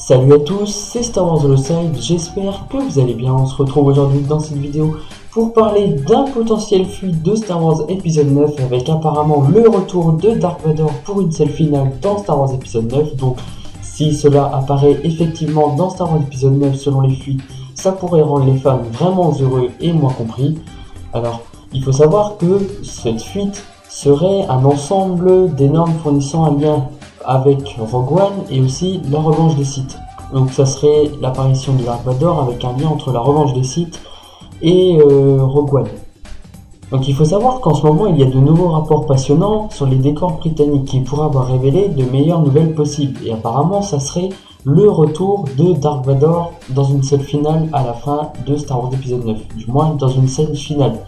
Salut à tous, c'est Star Wars Holoside, j'espère que vous allez bien. On se retrouve aujourd'hui dans cette vidéo pour parler d'un potentiel fuite de Star Wars épisode 9 avec apparemment le retour de Dark Vador pour une scène finale dans Star Wars épisode 9. Donc si cela apparaît effectivement dans Star Wars épisode 9 selon les fuites, ça pourrait rendre les fans vraiment heureux et moins compris. Alors il faut savoir que cette fuite serait un ensemble des normes fournissant un lien avec Rogue One et aussi la revanche des Sith. Donc ça serait l'apparition de Dark Vador avec un lien entre la revanche des Sith et Rogue One. Donc il faut savoir qu'en ce moment il y a de nouveaux rapports passionnants sur les décors britanniques qui pourraient avoir révélé de meilleures nouvelles possibles. Et apparemment ça serait le retour de Dark Vador dans une scène finale à la fin de Star Wars épisode 9. Du moins dans une scène finale.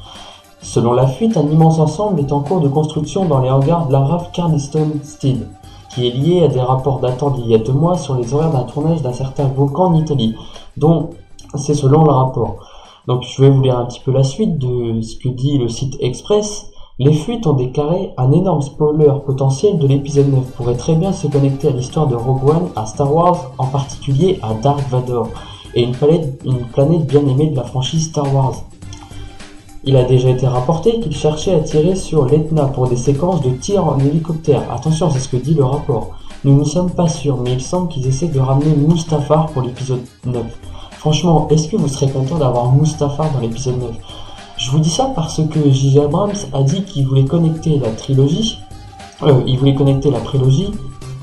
Selon la fuite, un immense ensemble est en cours de construction dans les hangars de la RAF Carliston Steel, qui est lié à des rapports datant d'il y a 2 mois sur les horaires d'un tournage d'un certain volcan en Italie. Donc, c'est selon le rapport. Donc, je vais vous lire un petit peu la suite de ce que dit le site Express. Les fuites ont déclaré un énorme spoiler potentiel de l'épisode 9 pourrait très bien se connecter à l'histoire de Rogue One, à Star Wars, en particulier à Dark Vador, et une planète bien aimée de la franchise Star Wars. Il a déjà été rapporté qu'il cherchait à tirer sur l'Etna pour des séquences de tir en hélicoptère. Attention, c'est ce que dit le rapport. Nous ne sommes pas sûrs, mais il semble qu'ils essaient de ramener Mustafar pour l'épisode 9. Franchement, est-ce que vous serez content d'avoir Mustafar dans l'épisode 9? Je vous dis ça parce que J.J. Abrams a dit qu'il voulait connecter la trilogie, il voulait connecter la prélogie,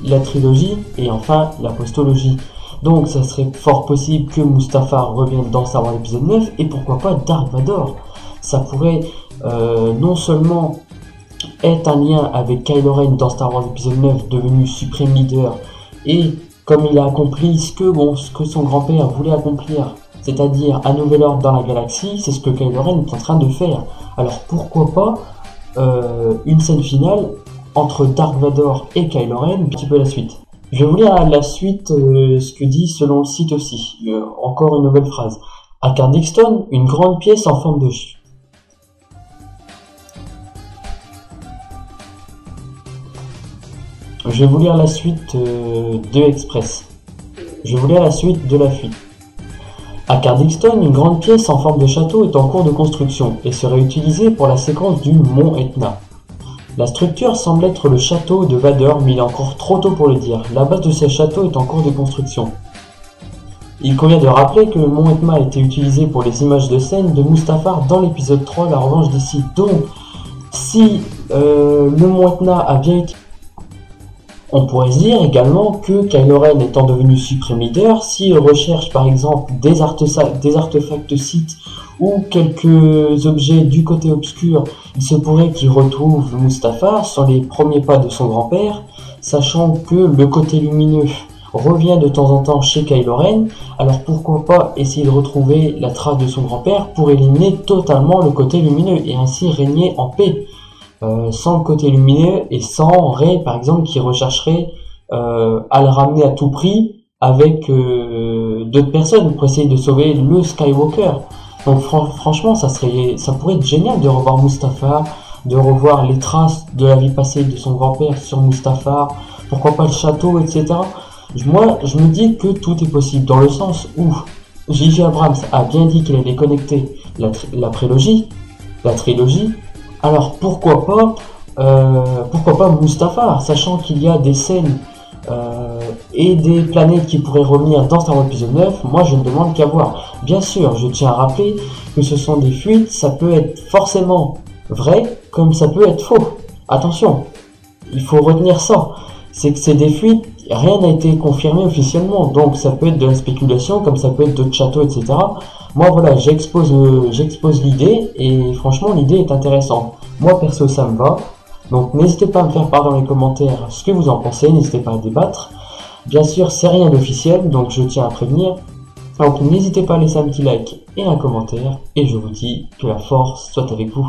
la trilogie et enfin la postologie. Donc ça serait fort possible que Mustafar revienne dans Star Wars épisode 9 et pourquoi pas Dark Vador. Ça pourrait non seulement être un lien avec Kylo Ren dans Star Wars épisode 9 devenu Supreme Leader et comme il a accompli ce que son grand-père voulait accomplir, c'est-à-dire un nouvel ordre dans la galaxie, c'est ce que Kylo Ren est en train de faire. Alors pourquoi pas une scène finale entre Dark Vador et Kylo Ren, un petit peu la suite. Je vais vous lire la suite ce que dit selon le site aussi, encore une nouvelle phrase. À Cardigston, une grande pièce en forme de Je vais vous lire la suite de Express. Je vais vous lire la suite de la fuite. À Cardigston, une grande pièce en forme de château est en cours de construction et serait utilisée pour la séquence du mont Etna. La structure semble être le château de Vador, mais il est encore trop tôt pour le dire. La base de ce château est en cours de construction. Il convient de rappeler que le mont Etna a été utilisé pour les images de scène de Mustafar dans l'épisode 3, La revanche des Sith. Donc, si le mont Etna a bien été... On pourrait se dire également que Kylo Ren étant devenu Supreme Leader, s'il recherche par exemple des artefacts Sith ou quelques objets du côté obscur, il se pourrait qu'il retrouve Mustafar sur les premiers pas de son grand-père, sachant que le côté lumineux revient de temps en temps chez Kylo Ren, alors pourquoi pas essayer de retrouver la trace de son grand-père pour éliminer totalement le côté lumineux et ainsi régner en paix. Sans le côté lumineux et sans Rey par exemple qui rechercherait à le ramener à tout prix avec d'autres personnes pour essayer de sauver le Skywalker. Donc franchement ça pourrait être génial de revoir Mustafar, de revoir les traces de la vie passée de son grand-père sur Mustafar, pourquoi pas le château, etc. Moi je me dis que tout est possible dans le sens où J.J. Abrams a bien dit qu'il allait connecter la prélogie, la trilogie. Alors pourquoi pas Mustafar, sachant qu'il y a des scènes et des planètes qui pourraient revenir dans Star Wars épisode 9, moi je ne demande qu'à voir. Bien sûr, je tiens à rappeler que ce sont des fuites, ça peut être forcément vrai, comme ça peut être faux. Attention, il faut retenir ça, c'est que c'est des fuites, rien n'a été confirmé officiellement, donc ça peut être de la spéculation, comme ça peut être d'autres châteaux, etc. Moi voilà, j'expose l'idée et franchement l'idée est intéressante. Moi perso ça me va, donc n'hésitez pas à me faire part dans les commentaires ce que vous en pensez, n'hésitez pas à débattre. Bien sûr c'est rien d'officiel, donc je tiens à prévenir, donc n'hésitez pas à laisser un petit like et un commentaire, et je vous dis que la force soit avec vous.